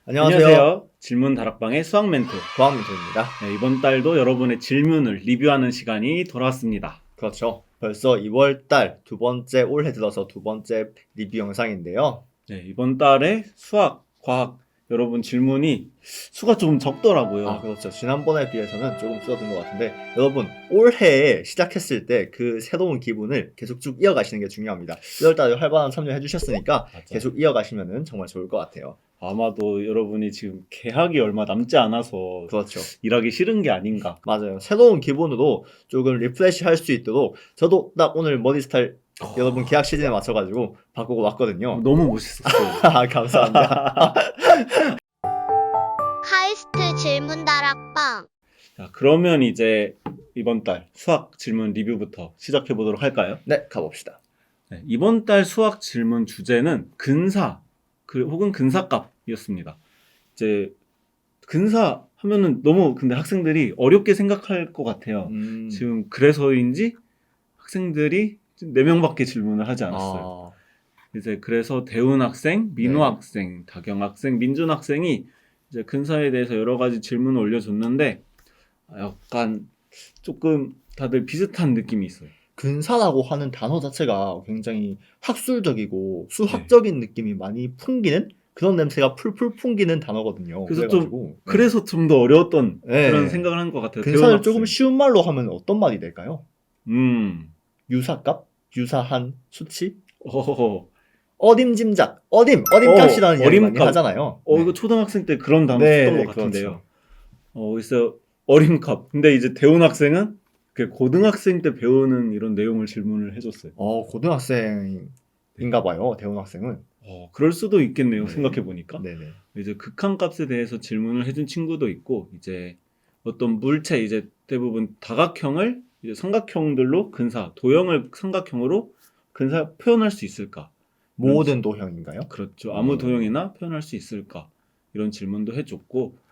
안녕하세요. 질문 다락방의 수학 멘토. 고학민토입니다. 네, 이번 달도 여러분의 질문을 리뷰하는 시간이 돌아왔습니다. 그렇죠. 벌써 2월달 두 번째, 올해 들어서 두 번째 리뷰 영상인데요. 네, 이번 달에 수학, 과학 여러분 질문이 수가 좀 적더라고요. 그렇죠. 지난번에 비해서는 조금 줄어든 것 같은데, 여러분, 올해 시작했을 때 그 새로운 기분을 계속 쭉 이어가시는 게 중요합니다. 2월달에 활발한 참여해 주셨으니까 맞아요. 계속 이어가시면 정말 좋을 것 같아요. 아마도 여러분이 지금 개학이 얼마 남지 않아서 그렇죠. 일하기 싫은 게 아닌가. 맞아요. 새로운 기분으로 조금 리프레시 할 수 있도록 저도 딱 오늘 머리 스타일 여러분 계약 시즌에 맞춰가지고 바꾸고 왔거든요. 너무 멋있었어요. 감사합니다. 카이스트 질문 다락방. 자, 그러면 이제 이번 달 수학 질문 리뷰부터 시작해 보도록 할까요? 네, 가봅시다. 네, 이번 달 수학 질문 주제는 근사 혹은 근사값이었습니다. 이제 근사 하면은 너무 근데 학생들이 어렵게 생각할 것 같아요. 지금 그래서인지 학생들이 4명밖에 질문을 하지 않았어요. 이제 그래서 대훈 학생, 민호 네. 학생, 다경 학생, 민준 학생이 이제 근사에 대해서 여러 가지 질문을 올려줬는데 약간 조금 다들 비슷한 느낌이 있어요. 근사라고 하는 단어 자체가 굉장히 학술적이고 수학적인 느낌이 많이 풍기는 그런 냄새가 풀풀 풍기는 단어거든요. 그래서 그래가지고, 그래서 좀 더 어려웠던 네. 그런 생각을 한 것 같아요. 근사를 대훈 조금 학생. 쉬운 말로 하면 어떤 말이 될까요? 음. 유사값? 유사한 수치? 어허허. 어림짐작, 어림값이라는 이야기 많이 어림값. 하잖아요. 이거 초등학생 때 그런 단어 네, 썼던 네, 것 같은데요. 그렇죠. 그래서 어림값. 근데 이제 대훈 학생은 그 고등학생 때 배우는 이런 내용을 질문을 해줬어요. 고등학생인가 봐요, 대훈 학생은. 그럴 수도 있겠네요. 네. 생각해 보니까. 네네. 이제 극한값에 대해서 질문을 해준 친구도 있고, 이제 어떤 물체 이제 대부분 다각형을 이제 삼각형들로 도형을 삼각형으로 근사 표현할 수 있을까? 모든 도형인가요? 그렇죠. 아무 도형이나 표현할 수 있을까? 이런 질문도 해줬고,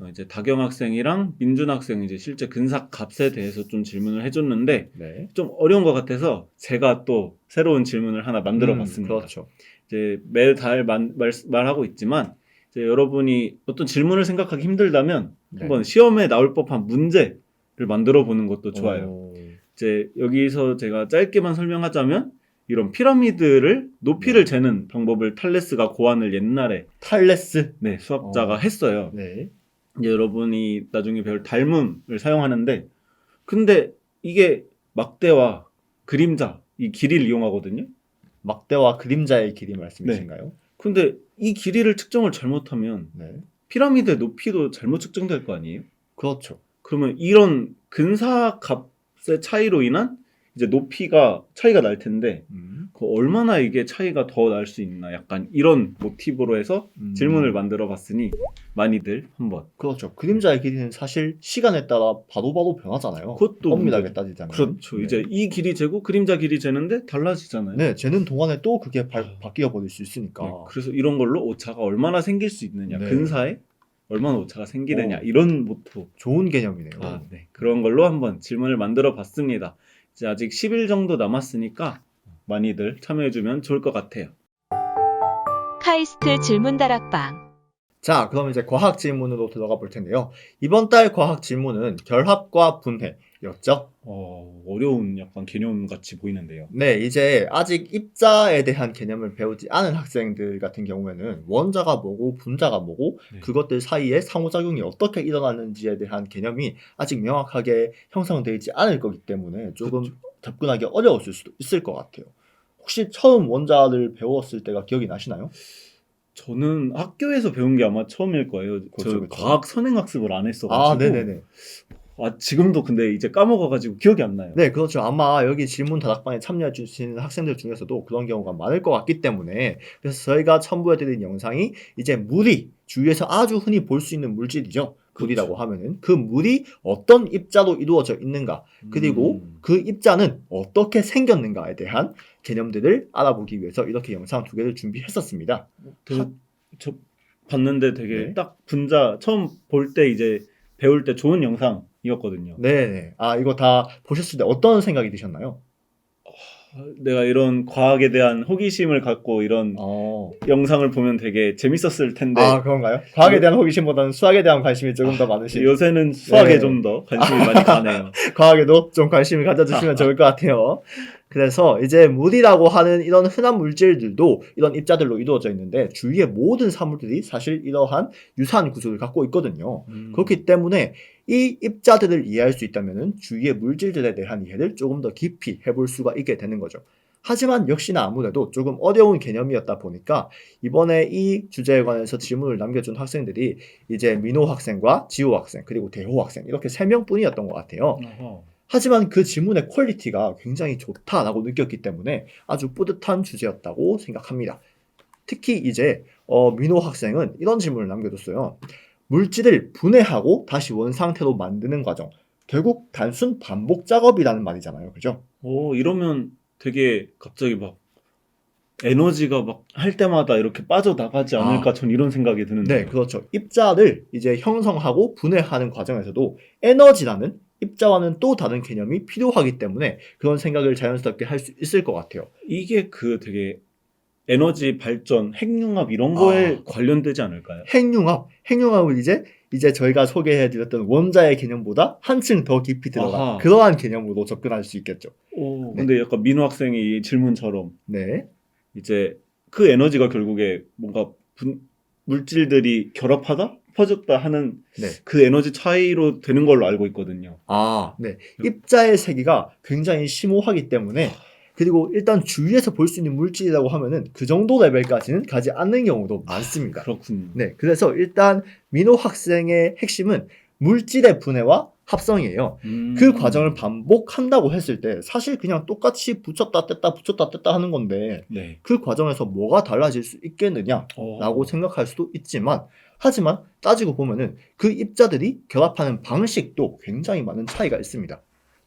이제 다경 학생이랑 민준 학생 이제 실제 근사 값에 대해서 좀 질문을 해줬는데, 네. 좀 어려운 것 같아서 제가 또 새로운 질문을 하나 만들어 봤습니다. 그렇죠. 이제 매달 말하고 있지만, 이제 여러분이 어떤 질문을 생각하기 힘들다면, 네. 한번 시험에 나올 법한 문제를 만들어 보는 것도 좋아요. 오. 이제 여기서 제가 짧게만 설명하자면, 이런 피라미드를 높이를 네. 재는 방법을 탈레스가 고안을 옛날에 탈레스. 수학자가 했어요. 네. 이제 여러분이 나중에 배울 닮음을 사용하는데, 근데 이게 막대와 그림자 이 길이를 이용하거든요. 막대와 그림자의 길이 말씀이신가요? 근데 이 길이를 측정을 잘못하면 네. 피라미드의 높이도 잘못 측정될 거 아니에요? 그렇죠. 그러면 이런 근사 값의 차이로 인한 이제 차이가 날 텐데, 얼마나 이게 차이가 더 날 수 있나, 약간 이런 모티브로 해서 질문을 만들어 봤으니 많이들 한번. 그렇죠. 그림자의 길이는 사실 시간에 따라 바로바로 변하잖아요. 그것도 엄밀하게 따지자면. 그렇죠. 네. 이제 이 길이 재고 그림자 길이 재는데 달라지잖아요. 네, 재는 동안에 또 그게 바뀌어 버릴 수 있으니까. 네, 그래서 이런 걸로 오차가 얼마나 생길 수 있느냐, 네. 근사에 얼마나 오차가 생기느냐, 오. 이런 모토. 좋은 개념이네요. 네. 그런 걸로 한번 질문을 만들어 봤습니다. 이제 아직 10일 정도 남았으니까 많이들 참여해주면 좋을 것 같아요. 카이스트 질문 다락방. 자, 그럼 이제 과학 질문으로 들어가 볼 텐데요. 이번 달 과학 질문은 결합과 분해였죠? 어려운 약간 개념 같이 보이는데요. 네, 이제 아직 입자에 대한 개념을 배우지 않은 학생들 같은 경우에는 원자가 뭐고 분자가 뭐고 네. 그것들 사이에 상호작용이 어떻게 일어나는지에 대한 개념이 아직 명확하게 형성되지 않을 거기 때문에 조금 그렇죠. 접근하기 어려웠을 수도 있을 것 같아요. 혹시 처음 원자를 배웠을 때가 기억이 나시나요? 저는 학교에서 배운 게 아마 처음일 거예요. 저 그렇죠. 과학 선행학습을 안 했어가지고. 네네네. 지금도 근데 이제 까먹어가지고 기억이 안 나요. 네, 그렇죠. 아마 여기 질문 다락방에 참여해 주시는 학생들 중에서도 그런 경우가 많을 것 같기 때문에 그래서 저희가 첨부해드린 영상이 이제 물이 주위에서 아주 흔히 볼 수 있는 물질이죠. 물이라고 하면은 그 물이 어떤 입자로 이루어져 있는가 그리고 그 입자는 어떻게 생겼는가에 대한 개념들을 알아보기 위해서 이렇게 영상 2개를 준비했었습니다. 저 봤는데 되게 네. 딱 분자 처음 볼 때 이제 배울 때 좋은 영상이었거든요. 네네. 이거 다 보셨을 때 어떤 생각이 드셨나요? 내가 이런 과학에 대한 호기심을 갖고 이런 영상을 보면 되게 재밌었을 텐데 아, 그런가요? 과학에 대한 호기심보다는 수학에 대한 관심이 조금 더 많으신. 요새는 수학에 네. 좀 더 관심이 많이 가네요. 과학에도 좀 관심을 가져주시면 좋을 것 같아요. 그래서 이제 물이라고 하는 이런 흔한 물질들도 이런 입자들로 이루어져 있는데 주위의 모든 사물들이 사실 이러한 유사한 구조를 갖고 있거든요. 그렇기 때문에 이 입자들을 이해할 수 있다면 주위의 물질들에 대한 이해를 조금 더 깊이 해볼 수가 있게 되는 거죠. 하지만 역시나 아무래도 조금 어려운 개념이었다 보니까 이번에 이 주제에 관해서 질문을 남겨준 학생들이 이제 민호 학생과 지호 학생 그리고 대호 학생 이렇게 3명뿐이었던 것 같아요. 하지만 그 질문의 퀄리티가 굉장히 좋다라고 느꼈기 때문에 아주 뿌듯한 주제였다고 생각합니다. 특히 이제 민호 학생은 이런 질문을 남겨줬어요. 물질을 분해하고 다시 원상태로 만드는 과정. 결국 단순 반복 작업이라는 말이잖아요. 그죠? 이러면 되게 갑자기 막 에너지가 막 할 때마다 이렇게 빠져나가지 않을까 전 이런 생각이 드는데. 네, 그렇죠. 입자를 이제 형성하고 분해하는 과정에서도 에너지라는 입자와는 또 다른 개념이 필요하기 때문에 그런 생각을 자연스럽게 할 수 있을 것 같아요. 이게 그 되게 에너지 발전, 핵융합 이런 거에 관련되지 않을까요? 핵융합은 이제 저희가 소개해드렸던 원자의 개념보다 한층 더 깊이 들어간 아하. 그러한 개념으로 접근할 수 있겠죠. 근데 약간 민호 학생이 이 질문처럼 네. 이제 그 에너지가 결국에 뭔가 물질들이 결합하다? 퍼졌다 하는 네. 그 에너지 차이로 되는 걸로 알고 있거든요. 네. 입자의 세기가 굉장히 심오하기 때문에 그리고 일단 주위에서 볼 수 있는 물질이라고 하면은 그 정도 레벨까지는 가지 않는 경우도 많습니다. 그렇군요. 네. 그래서 일단 민호 학생의 핵심은 물질의 분해와 합성이에요. 그 과정을 반복한다고 했을 때 사실 그냥 똑같이 붙였다 뗐다 하는 건데 네. 그 과정에서 뭐가 달라질 수 있겠느냐라고 생각할 수도 있지만 하지만 따지고 보면은 그 입자들이 결합하는 방식도 굉장히 많은 차이가 있습니다.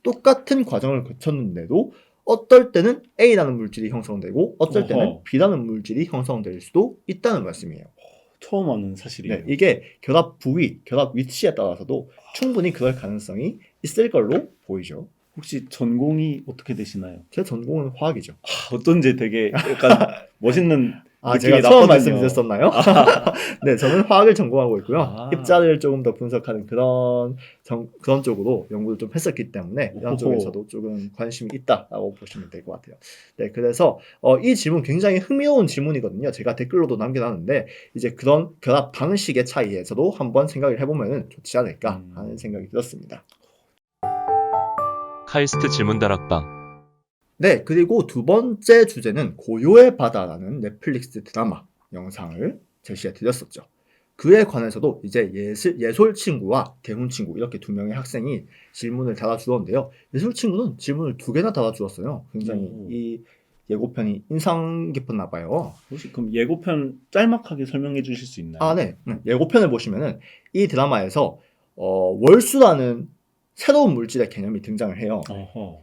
똑같은 과정을 거쳤는데도 어떨 때는 A라는 물질이 형성되고 어떨 때는 B라는 물질이 형성될 수도 있다는 말씀이에요. 처음 아는 사실이에요. 네, 이게 결합 부위, 결합 위치에 따라서도 충분히 그럴 가능성이 있을 걸로 보이죠. 혹시 전공이 어떻게 되시나요? 제 전공은 화학이죠. 어쩐지 되게 약간 멋있는 느낌이 제가 났거든요. 처음 말씀드렸었나요? 네, 저는 화학을 전공하고 있고요. 입자를 조금 더 분석하는 그런 쪽으로 연구를 좀 했었기 때문에 이런 쪽에서도 조금 관심이 있다라고 보시면 될 것 같아요. 네, 그래서 이 질문 굉장히 흥미로운 질문이거든요. 제가 댓글로도 남겨놨는데 이제 그런 결합 방식의 차이에서도 한번 생각을 해보면 좋지 않을까 하는 생각이 들었습니다. 카이스트 질문다락방. 네, 그리고 두 번째 주제는 고요의 바다라는 넷플릭스 드라마 영상을 제시해 드렸었죠. 그에 관해서도 이제 예솔 친구와 대훈 친구 이렇게 두 명의 학생이 질문을 달아주었는데요. 예솔 친구는 질문을 2개나 달아주었어요. 굉장히 이 예고편이 인상 깊었나 봐요. 혹시 그럼 예고편 짤막하게 설명해 주실 수 있나요? 네. 예고편을 보시면은 이 드라마에서 월수라는 새로운 물질의 개념이 등장을 해요.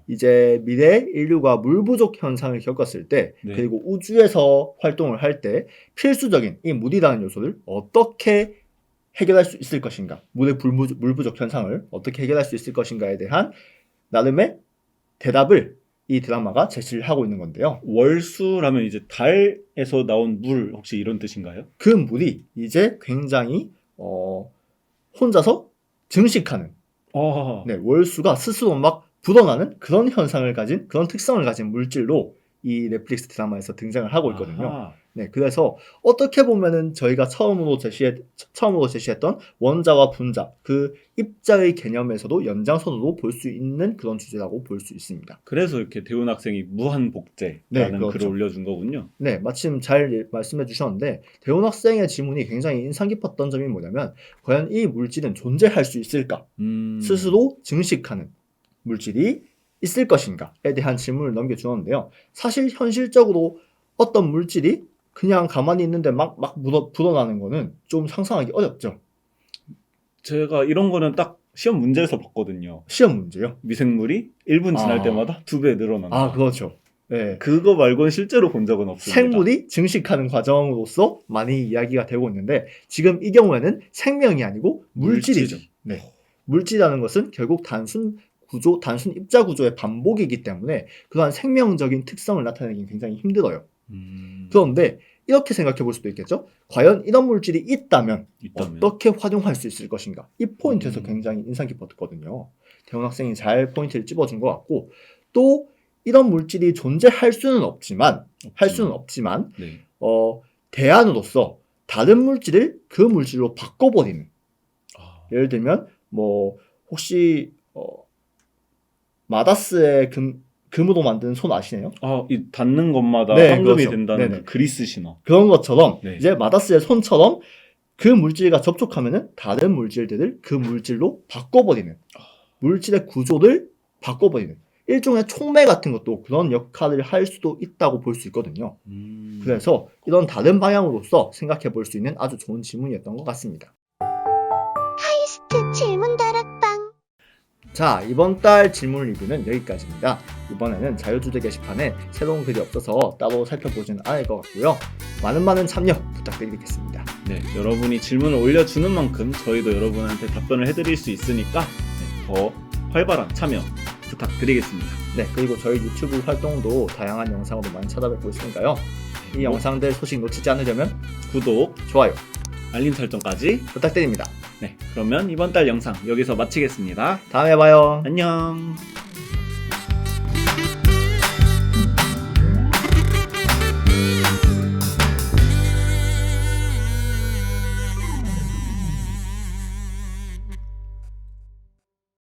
이제 미래 인류가 물 부족 현상을 겪었을 때 그리고 우주에서 활동을 할 때 필수적인 이 물이라는 요소를 어떻게 해결할 수 있을 것인가, 물 부족 현상을 어떻게 해결할 수 있을 것인가에 대한 나름의 대답을 이 드라마가 제시를 하고 있는 건데요. 월수라면 이제 달에서 나온 물 혹시 이런 뜻인가요? 그 물이 이제 굉장히 혼자서 증식하는 네, 월수가 스스로 막 불어나는 그런 현상을 가진 그런 특성을 가진 물질로 이 넷플릭스 드라마에서 등장을 하고 있거든요. 네, 그래서 어떻게 보면은 저희가 처음으로 제시했던 원자와 분자 그 입자의 개념에서도 연장선으로 볼 수 있는 그런 주제라고 볼 수 있습니다. 그래서 이렇게 대훈 학생이 무한 복제라는 그렇죠. 글을 올려준 거군요. 네, 마침 잘 말씀해 주셨는데 대훈 학생의 질문이 굉장히 인상 깊었던 점이 뭐냐면 과연 이 물질은 존재할 수 있을까? 스스로 증식하는 물질이 있을 것인가에 대한 질문을 넘겨주었는데요. 사실 현실적으로 어떤 물질이 그냥 가만히 있는데 막 불어나는 거는 좀 상상하기 어렵죠. 제가 이런 거는 딱 시험 문제에서 봤거든요. 시험 문제요? 미생물이 1분 지날 때마다 2배 늘어난다. 그렇죠. 네. 그거 말고는 실제로 본 적은 없습니다. 생물이 증식하는 과정으로서 많이 이야기가 되고 있는데 지금 이 경우에는 생명이 아니고 물질이죠. 네. 물질이라는 것은 결국 단순 구조, 단순 입자 구조의 반복이기 때문에 그러한 생명적인 특성을 나타내기 굉장히 힘들어요. 그런데 이렇게 생각해 볼 수도 있겠죠. 과연 이런 물질이 있다면 어떻게 활용할 수 있을 것인가. 이 포인트에서 굉장히 인상 깊었거든요. 대원 학생이 잘 포인트를 찝어준 것 같고, 또 이런 물질이 존재할 수는 없지만 네. 대안으로서 다른 물질을 그 물질로 바꿔버리는. 아, 예를 들면 뭐 혹시 마다스의 금으로 만든 손 아시나요? 이 닿는 것마다 네, 황금이 그렇죠. 된다는 네네. 그 그리스 신화. 그런 것처럼 네. 이제 마다스의 손처럼 그 물질과 접촉하면은 다른 물질들을 그 물질로 바꿔버리는, 물질의 구조를 바꿔버리는 일종의 촉매 같은 것도 그런 역할을 할 수도 있다고 볼 수 있거든요. 그래서 이런 다른 방향으로서 생각해 볼 수 있는 아주 좋은 질문이었던 것 같습니다. 하이스트 질문 다락방. 자, 이번 달 질문 리뷰는 여기까지입니다. 이번에는 자유주제 게시판에 새로운 글이 없어서 따로 살펴보지는 않을 것 같고요. 많은 참여 부탁드리겠습니다. 네, 여러분이 질문을 올려주는 만큼 저희도 여러분한테 답변을 해드릴 수 있으니까 더 활발한 참여 부탁드리겠습니다. 네, 그리고 저희 유튜브 활동도 다양한 영상으로 많이 찾아뵙고 있으니까요. 이 영상들 소식 놓치지 않으려면 구독, 좋아요 알림 설정까지. 부탁드립니다. 네, 그러면 이번 달 영상 여기서 마치겠습니다. 다음에 봐요. 안녕.